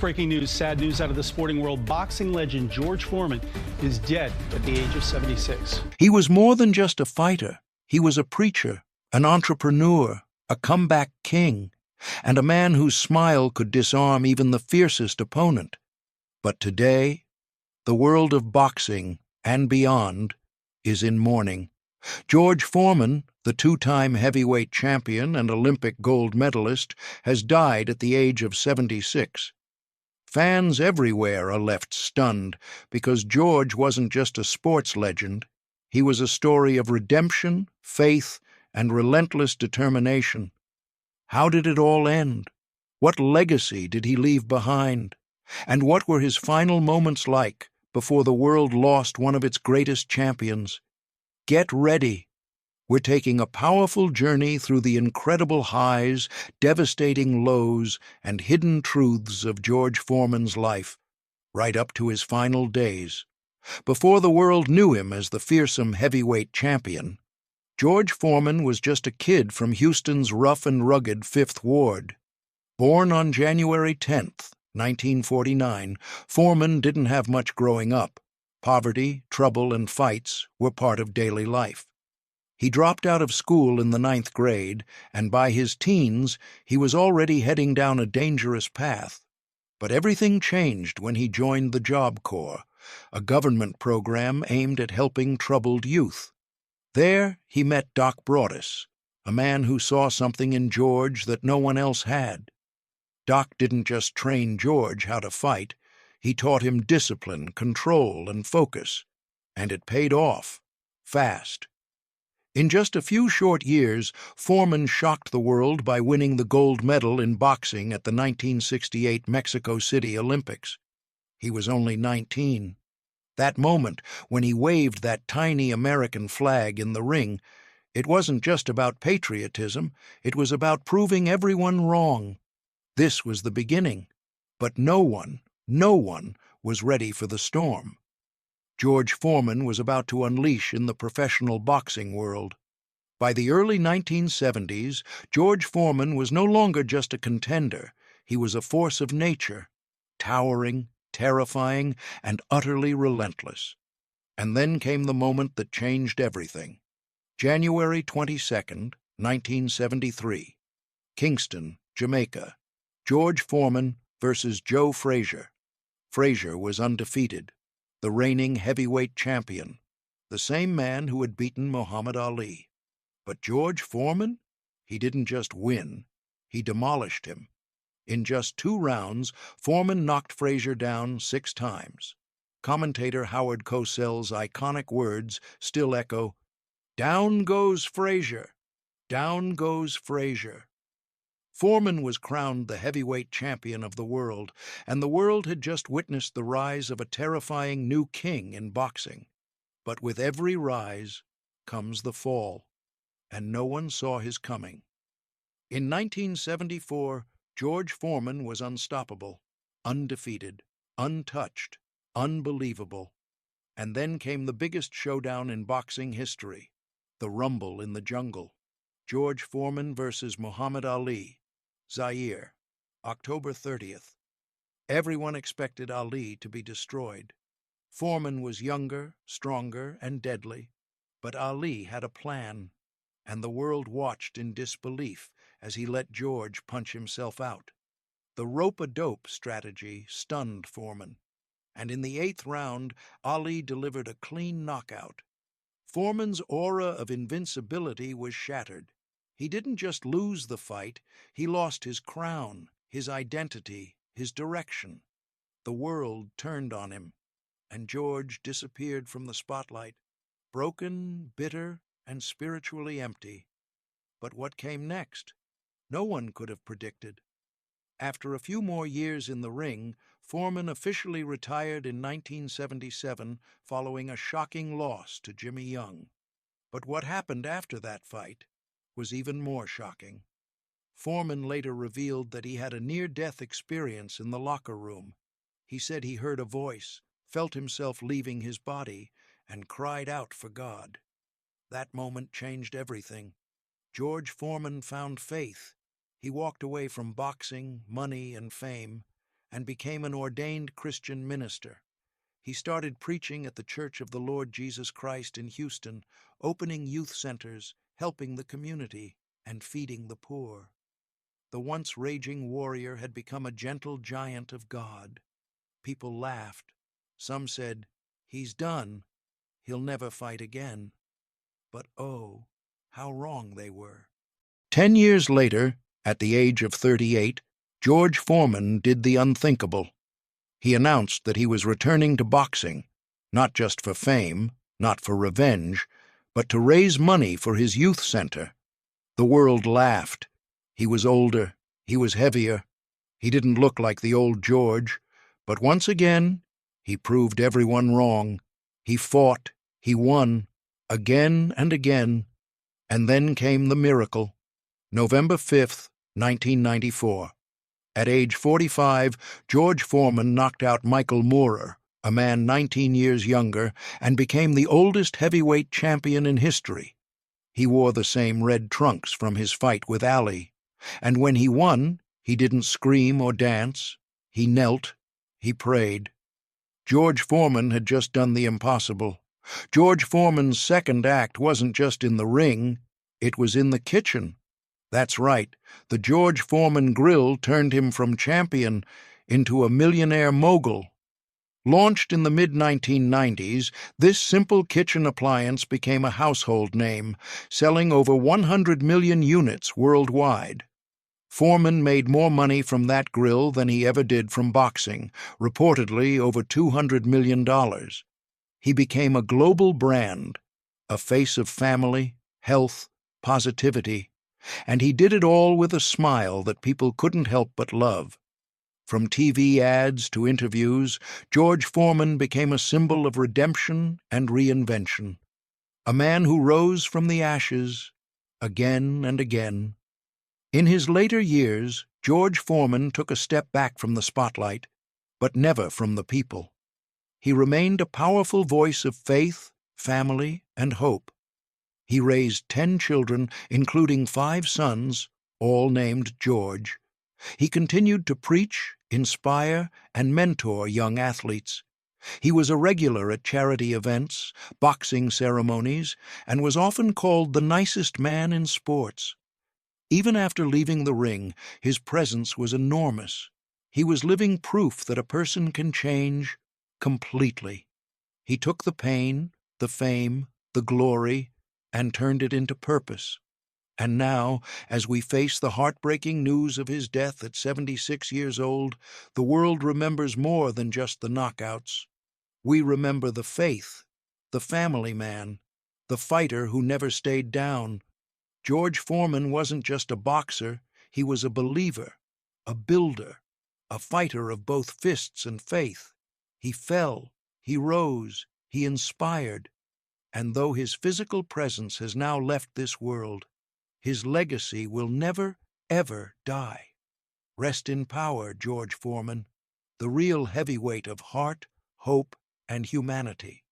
Breaking news, sad news out of the sporting world. Boxing legend George Foreman is dead at the age of 76. He was more than just a fighter. He was a preacher, an entrepreneur, a comeback king, and a man whose smile could disarm even the fiercest opponent. But today, the world of boxing and beyond is in mourning. George Foreman, the two-time heavyweight champion and Olympic gold medalist, has died at the age of 76. Fans everywhere are left stunned because George wasn't just a sports legend. He was a story of redemption, faith, and relentless determination. How did it all end? What legacy did he leave behind? And what were his final moments like before the world lost one of its greatest champions? Get ready. We're taking a powerful journey through the incredible highs, devastating lows, and hidden truths of George Foreman's life, right up to his final days. Before the world knew him as the fearsome heavyweight champion, George Foreman was just a kid from Houston's rough and rugged Fifth Ward. Born on January 10th, 1949, Foreman didn't have much growing up. Poverty, trouble, and fights were part of daily life. He dropped out of school in the 9th grade, and by his teens, he was already heading down a dangerous path. But everything changed when he joined the Job Corps, a government program aimed at helping troubled youth. There, he met Doc Broadus, a man who saw something in George that no one else had. Doc didn't just train George how to fight, he taught him discipline, control, and focus. And it paid off, fast. In just a few short years, Foreman shocked the world by winning the gold medal in boxing at the 1968 Mexico City Olympics. He was only 19. That moment, when he waved that tiny American flag in the ring, it wasn't just about patriotism, it was about proving everyone wrong. This was the beginning, but no one was ready for the storm. George Foreman was about to unleash in the professional boxing world. By the early 1970s, George Foreman was no longer just a contender. He was a force of nature, towering, terrifying, and utterly relentless. And then came the moment that changed everything. January 22nd, 1973. Kingston, Jamaica. George Foreman versus Joe Frazier. Frazier was undefeated, the reigning heavyweight champion, the same man who had beaten Muhammad Ali. But George Foreman? He didn't just win, he demolished him. In just 2 rounds, Foreman knocked Frazier down 6 times. Commentator Howard Cosell's iconic words still echo, "Down goes Frazier, down goes Frazier." Foreman was crowned the heavyweight champion of the world, and the world had just witnessed the rise of a terrifying new king in boxing. But with every rise comes the fall, and no one saw his coming. In 1974, George Foreman was unstoppable, undefeated, untouched, unbelievable. And then came the biggest showdown in boxing history, the Rumble in the Jungle. George Foreman versus Muhammad Ali, Zaire, October 30th. Everyone expected Ali to be destroyed. Foreman was younger, stronger, and deadly, but Ali had a plan, and the world watched in disbelief as he let George punch himself out. The rope-a-dope strategy stunned Foreman, and in the 8th round, Ali delivered a clean knockout. Foreman's aura of invincibility was shattered. He didn't just lose the fight, he lost his crown, his identity, his direction. The world turned on him, and George disappeared from the spotlight, broken, bitter, and spiritually empty. But what came next? No one could have predicted. After a few more years in the ring, Foreman officially retired in 1977 following a shocking loss to Jimmy Young. But what happened after that fight was even more shocking. Foreman later revealed that he had a near-death experience in the locker room. He said he heard a voice, felt himself leaving his body, and cried out for God. That moment changed everything. George Foreman found faith. He walked away from boxing, money, and fame, and became an ordained Christian minister. He started preaching at the Church of the Lord Jesus Christ in Houston, opening youth centers, helping the community, and feeding the poor. The once raging warrior had become a gentle giant of God. People laughed. Some said, "He's done. He'll never fight again." But oh, how wrong they were. 10 years later, at the age of 38, George Foreman did the unthinkable. He announced that he was returning to boxing, not just for fame, not for revenge, but to raise money for his youth center. The world laughed. He was older, he was heavier, he didn't look like the old George, but once again, he proved everyone wrong. He fought, he won, again and again, and then came the miracle. November 5th, 1994. At age 45, George Foreman knocked out Michael Moorer, a man 19 years younger, and became the oldest heavyweight champion in history. He wore the same red trunks from his fight with Ali, and when he won, he didn't scream or dance. He knelt, he prayed. George Foreman had just done the impossible. George Foreman's second act wasn't just in the ring, it was in the kitchen. That's right, the George Foreman grill turned him from champion into a millionaire mogul. Launched in the mid-1990s, this simple kitchen appliance became a household name, selling over 100 million units worldwide. Foreman made more money from that grill than he ever did from boxing, reportedly over $200 million. He became a global brand, a face of family, health, positivity, and he did it all with a smile that people couldn't help but love. From TV ads to interviews, George Foreman became a symbol of redemption and reinvention. A man who rose from the ashes again and again. In his later years, George Foreman took a step back from the spotlight, but never from the people. He remained a powerful voice of faith, family, and hope. He raised 10 children, including 5 sons, all named George. He continued to preach, inspire, and mentor young athletes. He was a regular at charity events, boxing ceremonies, and was often called the nicest man in sports. Even after leaving the ring, his presence was enormous. He was living proof that a person can change completely. He took the pain, the fame, the glory, and turned it into purpose. And now, as we face the heartbreaking news of his death at 76 years old, the world remembers more than just the knockouts. We remember the faith, the family man, the fighter who never stayed down. George Foreman wasn't just a boxer, he was a believer, a builder, a fighter of both fists and faith. He fell, he rose, he inspired. And though his physical presence has now left this world, his legacy will never, ever die. Rest in power, George Foreman, the real heavyweight of heart, hope, and humanity.